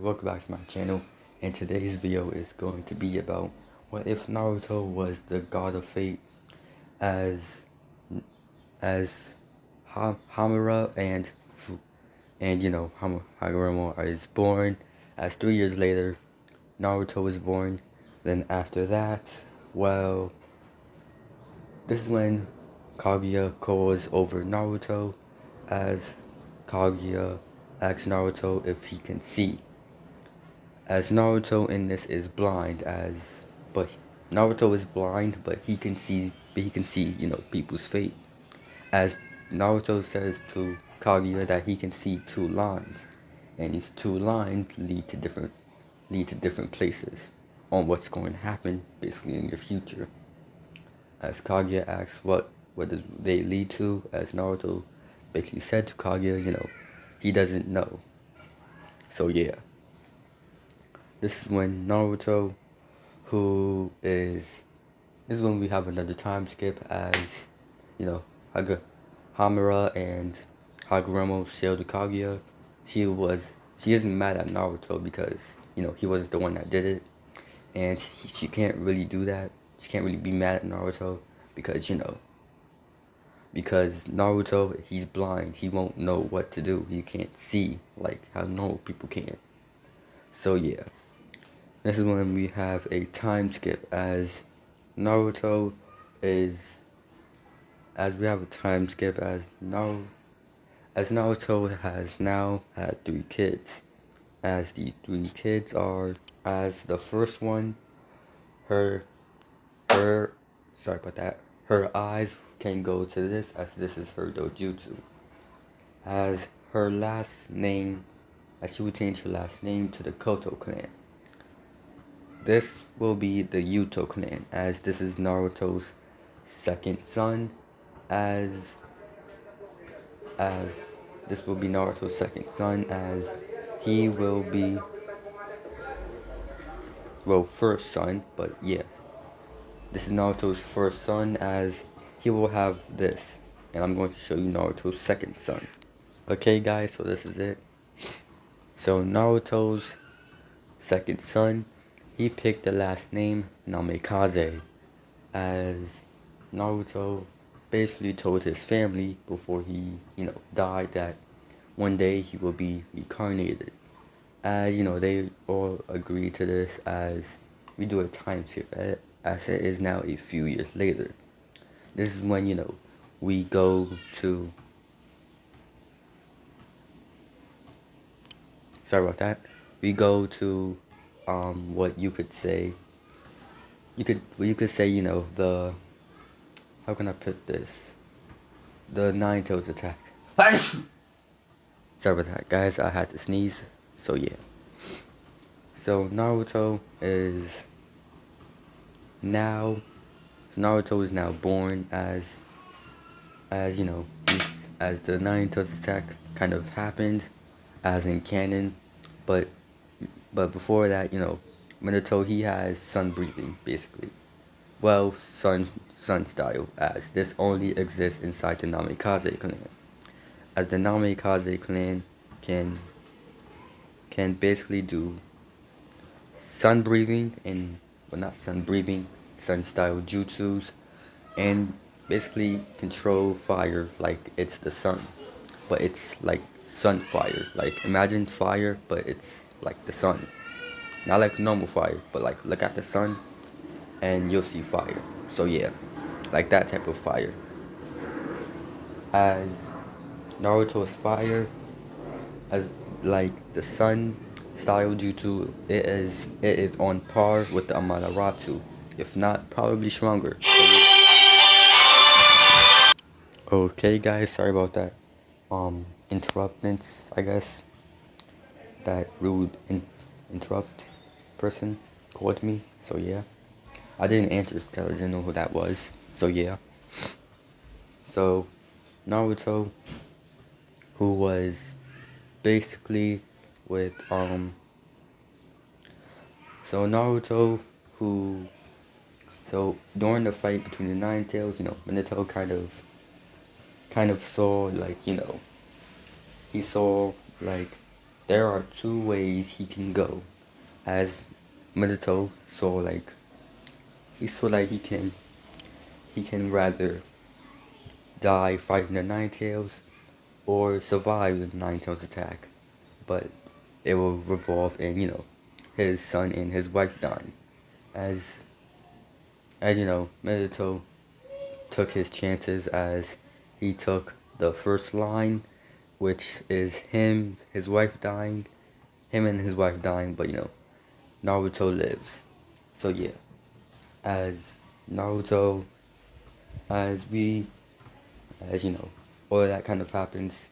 Welcome back to my channel, and today's video is going to be about what if Naruto was the god of fate as Hamura and Hagoromo is born, as 3 years later Naruto is born. Then after that, well, this is when Kaguya calls over Naruto, as Kaguya asks Naruto if he can see, as Naruto in this is blind, but Naruto is blind, but he can see, people's fate. As Naruto says to Kaguya that he can see two lines, and these two lines lead to different places on what's going to happen basically in your future. As Kaguya asks what does they lead to, as Naruto basically said to Kaguya, he doesn't know. So yeah. This is when Naruto, who is, this is when we have another time skip, as, Hamura and Hagoromo sailed to Kaguya. She isn't mad at Naruto because, he wasn't the one that did it. And she can't really do that. She can't really be mad at Naruto because, because Naruto, he's blind. He won't know what to do. He can't see like how normal people can. So yeah. This is when we have a time skip, as Naruto is, as we have a time skip as Naruto has now had 3 kids, as the 3 kids are, as the first one, her, sorry about that, her eyes can go to this, as this is her dojutsu, as her last name, as she would change her last name to the Koto clan. This will be the Yuto clan, as this is Naruto's second son, as this will be Naruto's second son, as he will be, well, first son, but yes, this is Naruto's first son, as he will have this, and I'm going to show you Naruto's second son. Okay guys, so this is it. So Naruto's second son, he picked the last name Namikaze, as Naruto basically told his family before he, died, that one day he will be reincarnated. As, they all agreed to this, as we do a time skip, as it is now a few years later. This is when, we go to, sorry about that, we go to, what you could say, the, how can I put this? The Nine Tails attack. Sorry about that, guys. I had to sneeze. So yeah. So Naruto is now born, as as the Nine Tails attack kind of happened, as in canon, but before that, Minato, he has sun breathing basically. Well, sun style, as this only exists inside the Namikaze clan, as the Namikaze clan can basically do sun breathing, and, well, not sun breathing, sun style jutsus, and basically control fire like it's the sun, but it's like sun fire. Like, imagine fire, but it's like the sun, not like normal fire, but like look at the sun and you'll see fire. So yeah, like that type of fire. As Naruto's fire, as like the sun style jutsu, it is on par with the Amaterasu, if not probably stronger. Okay guys, sorry about that interruptance, I guess. That rude interrupt person called me, so yeah. I didn't answer because I didn't know who that was, so yeah. So Naruto, who was basically with so Naruto, who, so during the fight between the Nine Tails, Minato kind of saw, like, he saw, like, there are two ways he can go. As Minato saw like he saw like he can rather die fighting the Nine Tails or survive the Nine Tails attack. But it will revolve in, his son and his wife dying. As Minato took his chances as he took the first line, which is his wife dying, him and his wife dying, but Naruto lives. So yeah, as Naruto, as we, as all of that kind of happens,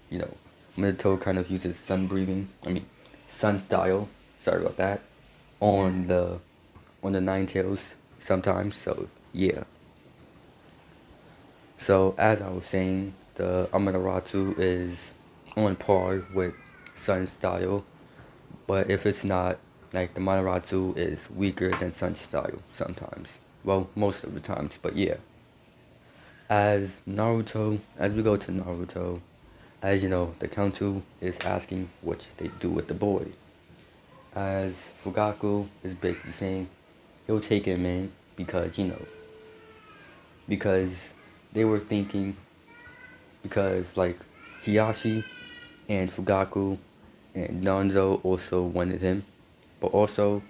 you know, Minato kind of uses sun style, sorry about that, on the Nine Tails sometimes, so yeah. So as I was saying, the Amaterasu is on par with Sun style, but if it's not, like the Amaterasu is weaker than Sun style sometimes. Well, most of the times, but yeah. As we go to Naruto, as the council is asking what should they do with the boy. As Fugaku is basically saying he'll take him in because they were thinking, because like Hiyashi and Fugaku and Nanzo also wanted him, but also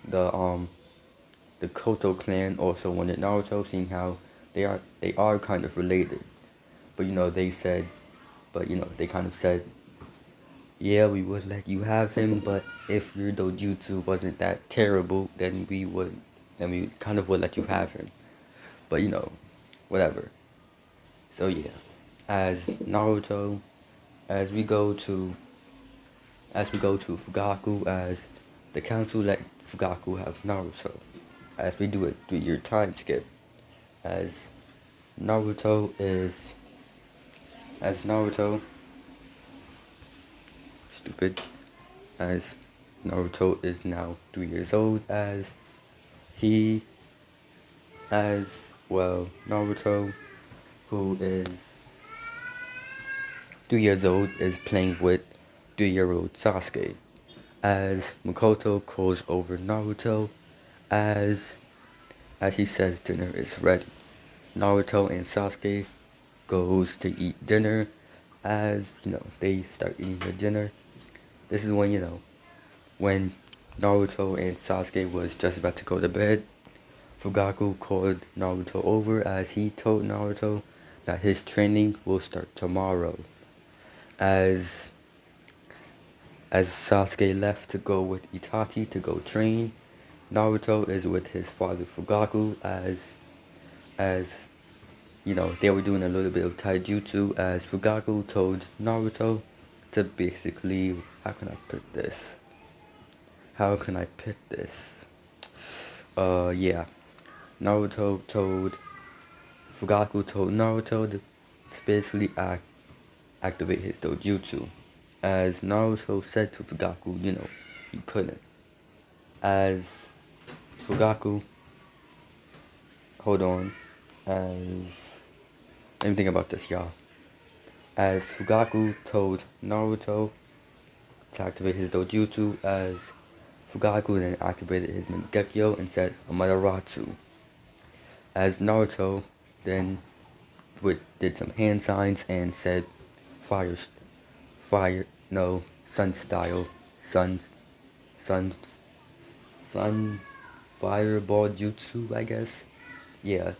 the Koto clan also wanted Naruto, seeing how they are kind of related. But they kind of said, yeah, we would let you have him, but if your dojutsu wasn't that terrible, then we kind of would let you have him. But whatever. So yeah, as Naruto, as we go to Fugaku, as the council let Fugaku have Naruto, as we do a 3-year time skip, as Naruto is as Naruto stupid as Naruto is now 3 years old, he as well Naruto, who is 3 years old, is playing with 3-year-old Sasuke, as Makoto calls over Naruto as he says dinner is ready. Naruto and Sasuke goes to eat dinner. As they start eating their dinner, this is when Naruto and Sasuke was just about to go to bed. Fugaku called Naruto over as he told Naruto that his training will start tomorrow. As Sasuke left to go with Itachi to go train, Naruto is with his father Fugaku as they were doing a little bit of taijutsu, as Fugaku told Naruto to basically, how can I put this? Yeah. Fugaku told Naruto to basically activate his dojutsu. As Naruto said to Fugaku, he couldn't. As Fugaku, hold on, let me think about this, y'all. As Fugaku told Naruto to activate his dojutsu, as Fugaku then activated his Mangekyo and said Amaterasu. As Naruto then did some hand signs and said sun style, sun fireball jutsu, I guess. Yeah,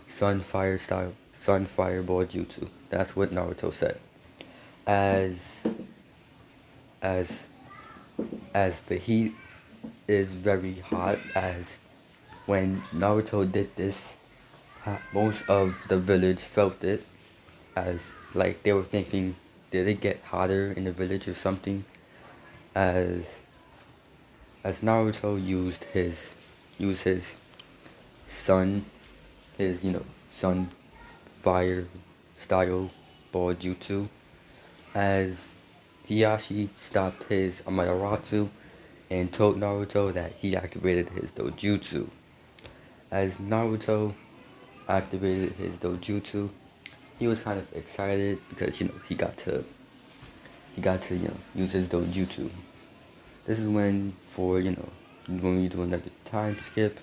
sun fireball jutsu. That's what Naruto said. As the heat is very hot, as when Naruto did this, most of the village felt it, as like they were thinking, did it get hotter in the village or something? As Naruto used his sun sun fire style ball jutsu, as Hiyashi stopped his Amaterasu and told Naruto that he activated his dojutsu. As Naruto activated his dojutsu, he was kind of excited because he got to he got to, use his dojutsu. This is when, when we do another time skip,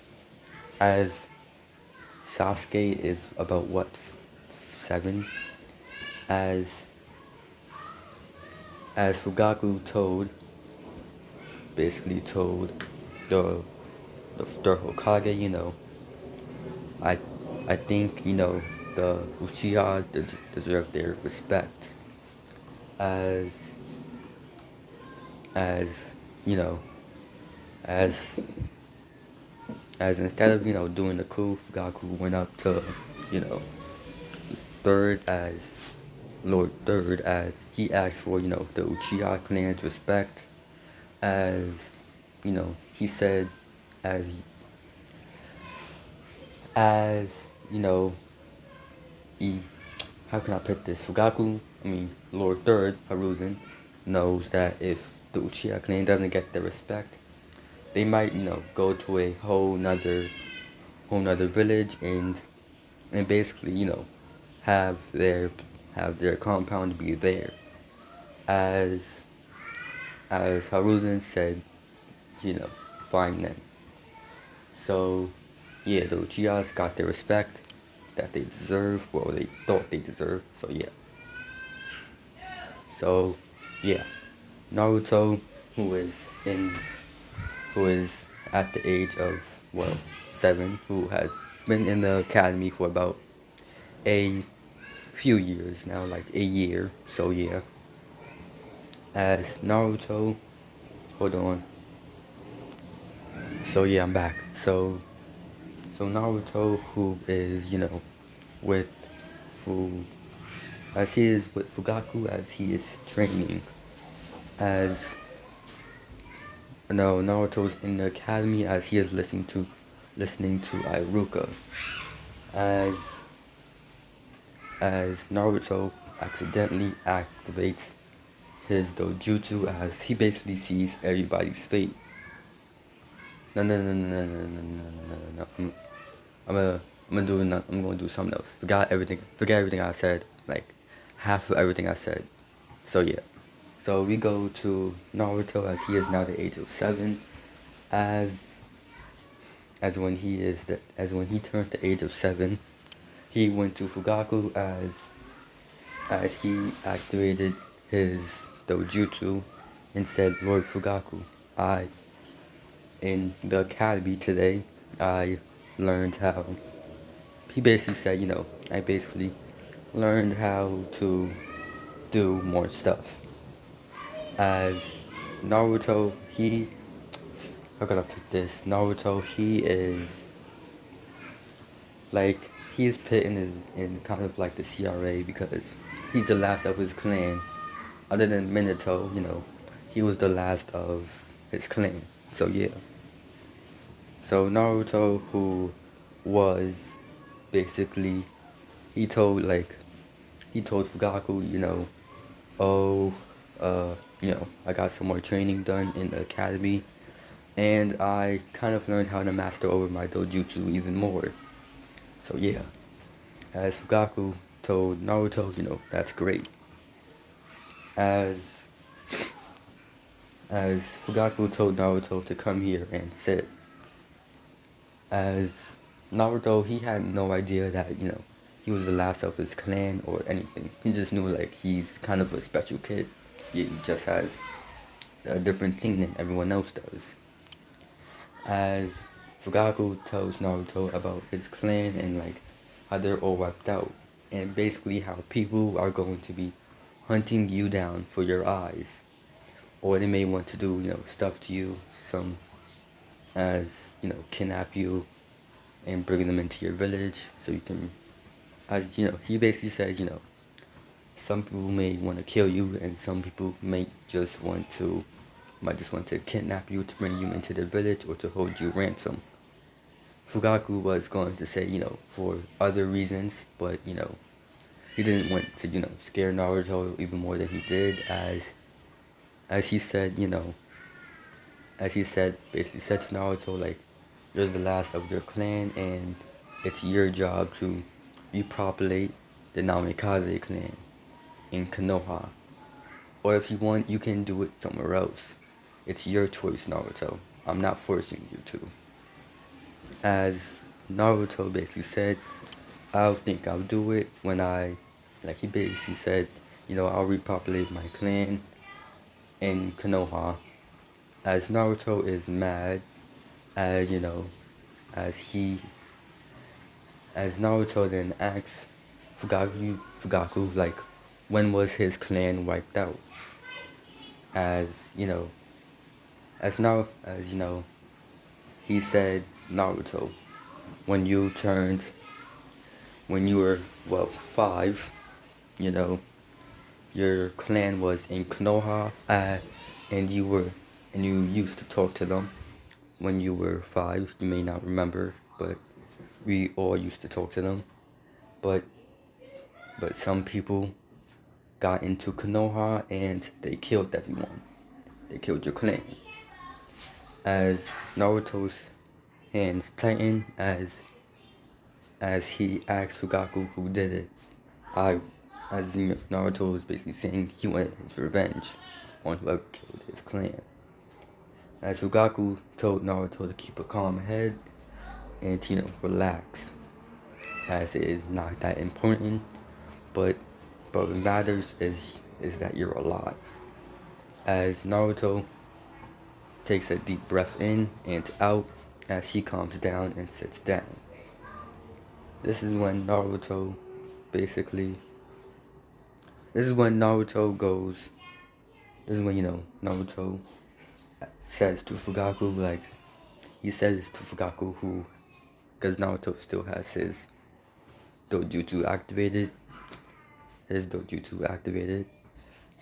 as Sasuke is about what, 7, as Fugaku basically told the Hokage, I I think, the Uchihas deserve their respect as as you know as instead of, doing the coup, Fugaku went up to, you know, third as Lord Third, as he asked for, the Uchiha clan's respect, as, he said, as, as, you know, he, how can I put this? Lord Third, Hiruzen, knows that if the Uchiha clan doesn't get their respect, they might, go to a whole nother village and basically, have their compound be there. As Hiruzen said, fine then. So yeah, the Uchihas got their respect that they deserve, well, they thought they deserved. So yeah. So yeah, Naruto, who is at the age of, well, 7, who has been in the academy for about a few years now, like a year. So yeah, as Naruto, hold on. So yeah, I'm back. So Naruto, who is, with who as he is with Fugaku, as he is training, as no, Naruto's in the academy as he is listening to Iruka, as Naruto accidentally activates his dojutsu, as he basically sees everybody's fate. No, no, no, no, no, no, no, no, no, no. I'm gonna do something else. Forget everything I said. Like half of everything I said. So yeah. So we go to Naruto as he is now the age of 7, as when he turned the age of 7, he went to Fugaku as he activated his dojutsu and said, Lord Fugaku, in the academy today, I learned how, he basically said, I basically learned how to do more stuff. As Naruto, how can I put this? Naruto, he is put in kind of like the CRA because he's the last of his clan. Other than Minato, he was the last of his clan. So yeah. So Naruto, who was basically, he told Fugaku, oh, I got some more training done in the academy, and I kind of learned how to master over my dojutsu even more. So yeah, as Fugaku told Naruto, that's great. As Fugaku told Naruto to come here and sit, as Naruto, he had no idea that, he was the last of his clan or anything. He just knew, he's kind of a special kid. He just has a different thing than everyone else does. As Fugaku tells Naruto about his clan and, how they're all wiped out. And basically how people are going to be hunting you down for your eyes. Or they may want to do, stuff to you, kidnap you and bring them into your village so you can, he basically says, some people may want to kill you and some people might just want to kidnap you to bring you into the village or to hold you ransom. Fugaku was going to say, for other reasons, but, he didn't want to, scare Naruto even more than he did, as he said, basically said to Naruto, you're the last of your clan, and it's your job to repopulate the Namikaze clan in Konoha. Or if you want, you can do it somewhere else. It's your choice, Naruto. I'm not forcing you to. As Naruto basically said, I don't think I'll do it when like he basically said, I'll repopulate my clan in Konoha. As Naruto is mad, as, as he, as Naruto then asks Fugaku, like, when was his clan wiped out? As, he said, Naruto, when you turned, when you were, 5, you know, your clan was in Konoha, and you used to talk to them when you were 5. You may not remember, but we all used to talk to them. But some people got into Konoha and they killed everyone. They killed your clan. As Naruto's hands tighten as he asked Fugaku who did it. As Naruto was basically saying he wanted his revenge on whoever killed his clan. As Fugaku told Naruto to keep a calm head and relax, as it is not that important, but what matters is that you're alive. As Naruto takes a deep breath in and out as he calms down and sits down. This is when Naruto goes, this is when, Naruto says to Fugaku, like, he says to Fugaku who, because Naruto still has his dojutsu activated,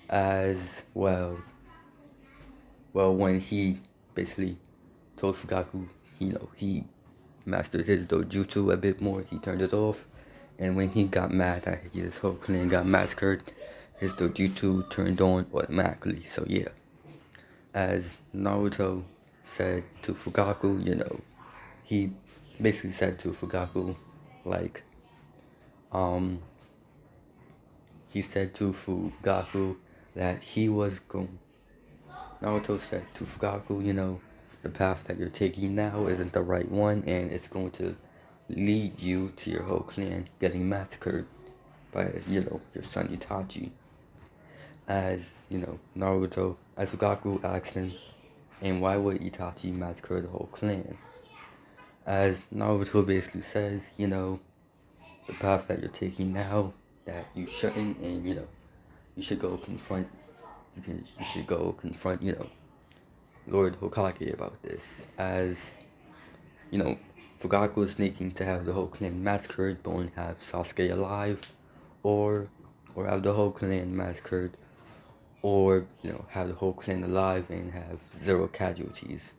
as well, when he basically told Fugaku, he mastered his dojutsu a bit more, he turned it off, and when he got mad that his whole clan got massacred, his dojutsu turned on automatically. So yeah, as Naruto said to Fugaku, he basically said to Fugaku, like, he said to Fugaku that Naruto said to Fugaku, the path that you're taking now isn't the right one, and it's going to lead you to your whole clan getting massacred by, your son Itachi. As, as Fugaku asked him, and why would Itachi massacre the whole clan? As Naruto basically says, the path that you're taking now, that you shouldn't, and, you should go confront, Lord Hokage about this. As, Fugaku is thinking to have the whole clan massacred, but only have Sasuke alive, or have the whole clan massacred, or, have the whole clan alive and have 0 casualties.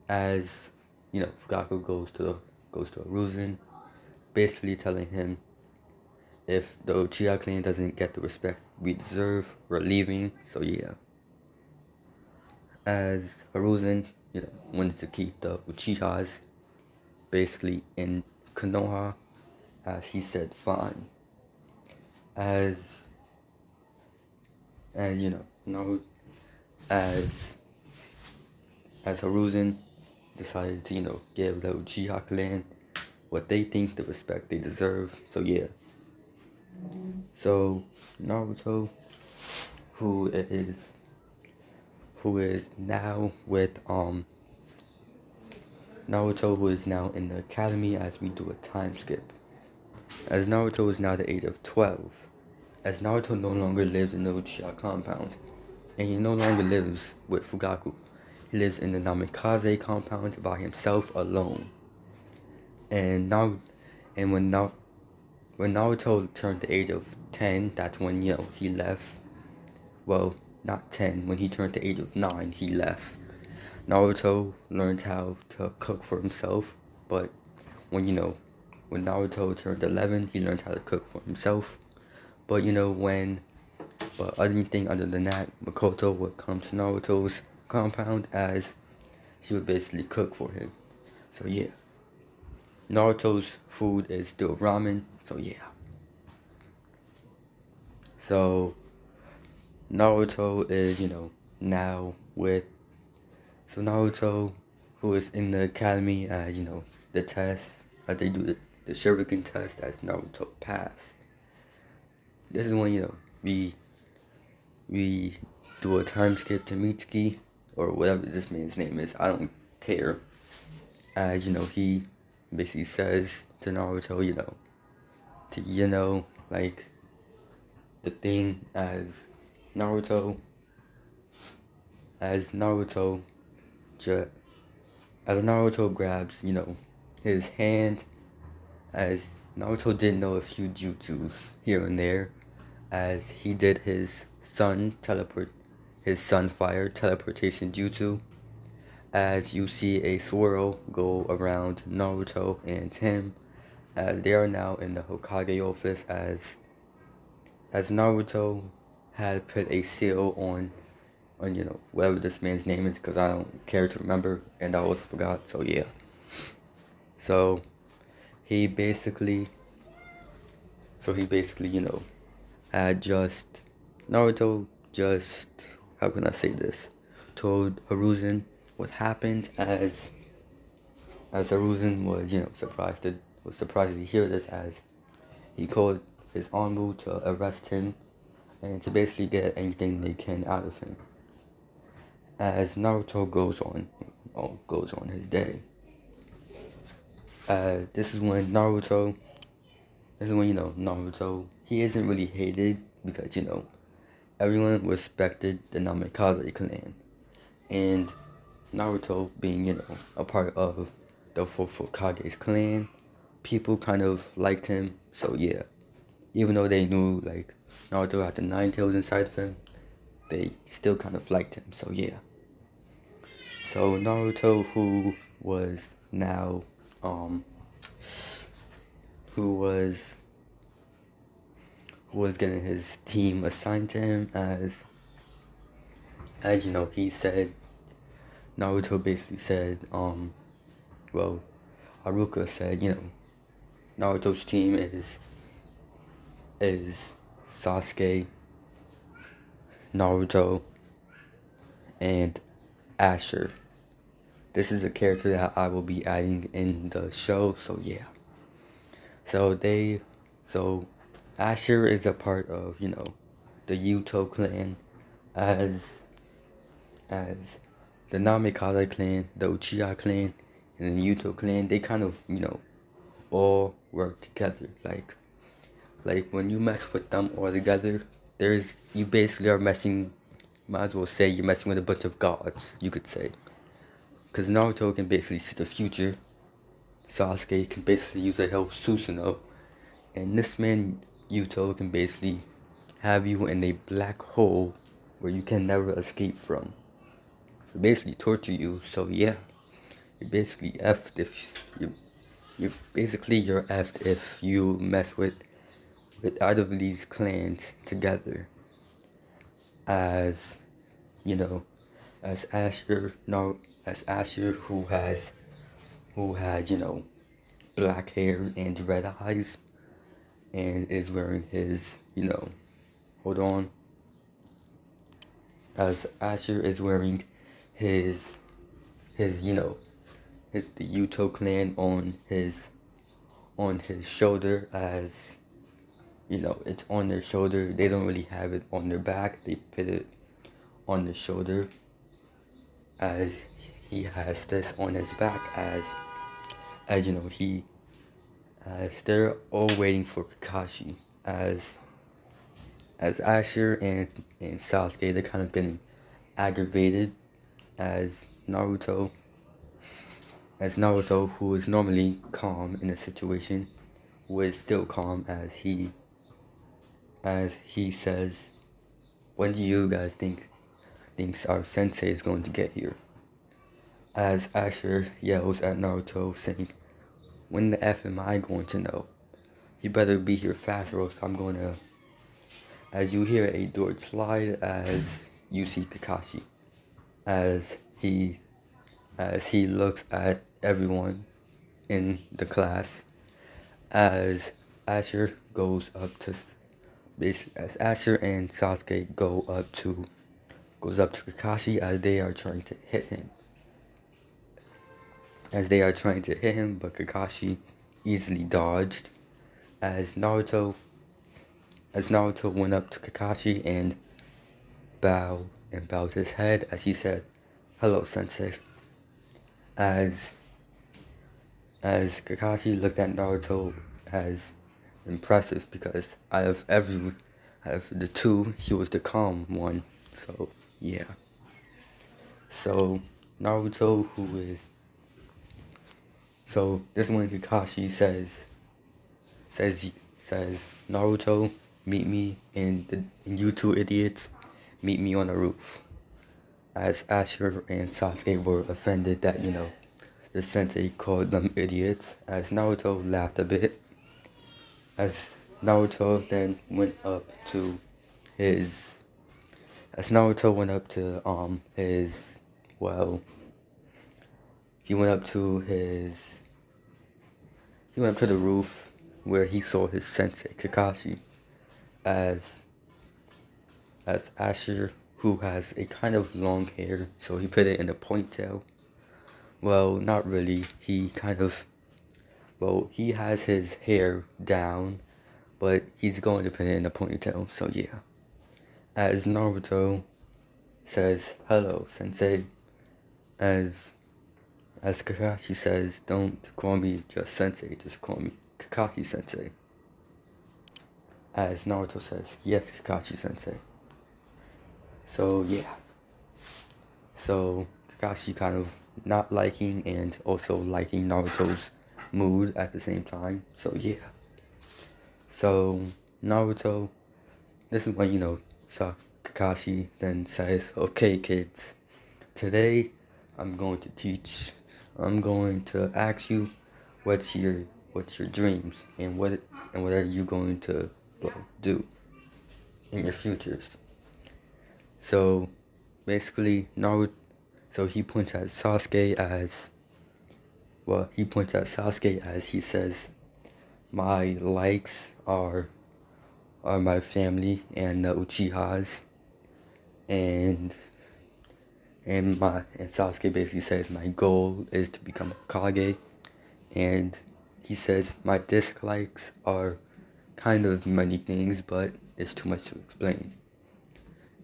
As, Fugaku goes to Hiruzen, basically telling him, if the Uchiha clan doesn't get the respect we deserve, we're leaving, so yeah. As Hiruzen, wants to keep the Uchihas basically in Konoha, as he said fine. As Hiruzen decided to, give the Uchiha clan what they think, the respect they deserve, so yeah. So Naruto, who is now with Naruto, who is now in the academy, as we do a time skip. As Naruto is now the age of 12, as Naruto no longer lives in the Uchiha compound, and he no longer lives with Fugaku. He lives in the Namikaze compound by himself alone. And when Naruto turned the age of 10, that's when, he left. Well, not 10, when he turned the age of 9, he left. Naruto learned how to cook for himself, but when Naruto turned 11, he learned how to cook for himself. But other than that, Makoto would come to Naruto's compound, as she would basically cook for him. So yeah. Naruto's food is still ramen, so yeah. So Naruto is, now with, so Naruto, who is in the academy as, the test, as they do the Shuriken test as Naruto passed. This is when, we do a time skip to Mitsuki, or whatever this man's name is, I don't care. As, he basically says to Naruto, like, the thing Naruto, as Naruto, as Naruto grabs, his hand, as Naruto didn't know a few jutsus here and there, as he did his sun fire teleportation jutsu, as you see a swirl go around Naruto and him, as they are now in the Hokage office, as Naruto had put a seal on whatever this man's name is, because I don't care to remember, and I always forgot, so yeah. So he basically, had just, Naruto just, how can I say this, told Hiruzen what happened, as Hiruzen was, surprised to hear this, as he called his Anbu to arrest him, and to basically get anything they can out of him. As Naruto goes on his day. This is when Naruto, he isn't really hated, because, everyone respected the Namikaze clan. And Naruto being, a part of the Hokage's clan, people kind of liked him, so yeah. Even though they knew, like, Naruto had the 9 tails inside of him, they still kind of liked him, so yeah. So Naruto, who was now, who was getting his team assigned to him, as he said, Naruto basically said, Haruka said, Naruto's team is Sasuke, Naruto, and Asher. This is a character that I will be adding in the show, so yeah. So Asher is a part of, the Yuto clan, as the Namikaze clan, the Uchiha clan, and the Yuto clan, they kind of, all work together. Like when you mess with them all together, you basically are messing, might as well say you're messing with a bunch of gods, you could say. Because Naruto can basically see the future, Sasuke can basically use the help Susanoo, and this man Yuto can basically have you in a black hole where you can never escape from. So basically torture you, so yeah. You're basically effed if you mess with either of these clans together. As as Asher who has black hair and red eyes, and is wearing his hold on, as Asher is wearing his the Yuto clan on his shoulder, as it's on their shoulder. They don't really have it on their back, they put it on the shoulder, as he has this on his back, as they're all waiting for Kakashi, as Asher and Sasuke, they're kind of getting aggravated, as Naruto, who is normally calm in a situation, was still calm, as he says, when do you guys thinks our sensei is going to get here? As Asher yells at Naruto, saying, when the F am I going to know? You better be here fast, or else I'm going to... As you hear a door slide, as you see Kakashi, as he looks at everyone in the class, as Asher goes up to as Asher and Sasuke goes up to Kakashi as they are trying to hit him. But Kakashi easily dodged as Naruto went up to Kakashi and bowed his head as he said, "Hello, Sensei." As Kakashi looked at Naruto as impressive because out of the two, he was the calm one. So yeah. So Naruto, this is when Kakashi says Naruto, meet me and you two idiots, meet me on the roof. As Asher and Sasuke were offended that, the sensei called them idiots, as Naruto laughed a bit. As Naruto then went up to his he went up to the roof where he saw his sensei Kakashi as Asher, who has a kind of long hair, so he put it in a ponytail. Well, not really. He has his hair down, but he's going to put it in a ponytail, so yeah. As Naruto says, "Hello, Sensei," as Kakashi says, "Don't call me just Sensei, just call me Kakashi Sensei." As Naruto says, "Yes, Kakashi Sensei." So yeah. So Kakashi kind of not liking and also liking Naruto's mood at the same time. So yeah. So Naruto, this is when Kakashi then says, "Okay, kids, today I'm going to ask you what's your dreams and what are you going to do in your futures." So basically he points at Sasuke as he says, "My likes are my family and the Uchihas, and Sasuke basically says my goal is to become a Hokage, and he says my dislikes are kind of many things, but it's too much to explain."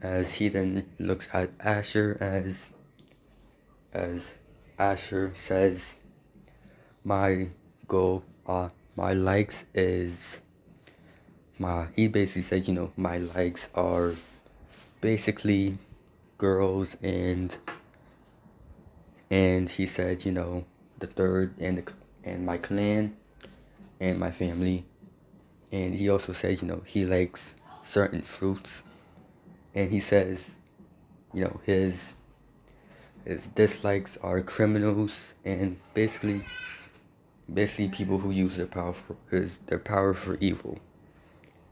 As he then looks at Asher as Asher says, my likes is he basically said, my likes are basically girls and he said, the third and my clan and my family. And he also says, he likes certain fruits. And he says, his dislikes are criminals and basically people who use their power for evil.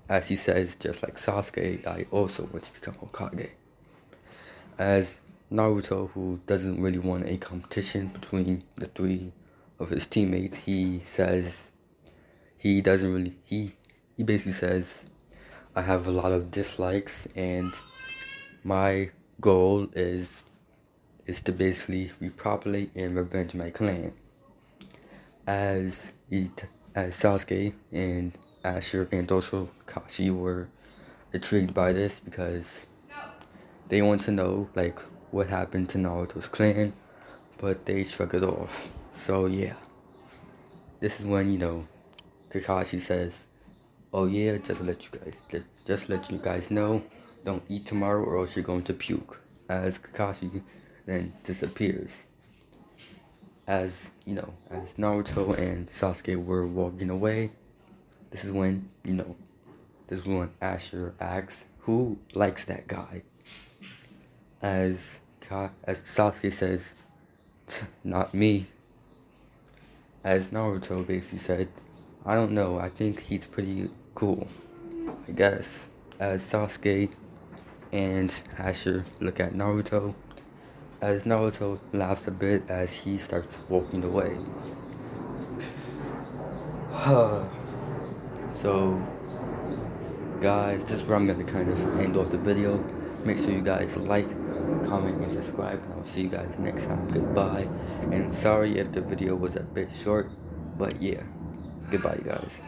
As he says, just like Sasuke, I also want to become Hokage. As Naruto, who doesn't really want a competition between the three of his teammates, he basically says, I have a lot of dislikes and my goal is to basically repopulate and revenge my clan. As Sasuke and Asher and also Kashi were intrigued by this because they want to know what happened to Naruto's clan, but they shrugged it off. So yeah, this is when Kakashi says, "Oh yeah, just to let you guys know, don't eat tomorrow or else you're going to puke." As Kakashi then disappears. As Naruto and Sasuke were walking away, this is when Asher asks, "Who likes that guy?" As Sasuke says, "Not me." As Naruto basically said, "I don't know, I think he's pretty cool, I guess." As Sasuke and Asher look at Naruto, as Naruto laughs a bit as he starts walking away. So guys, this is where I'm going to kind of end off the video. Make sure you guys like, comment, and subscribe. And I'll see you guys next time. Goodbye. And sorry if the video was a bit short, but yeah. Goodbye, you guys.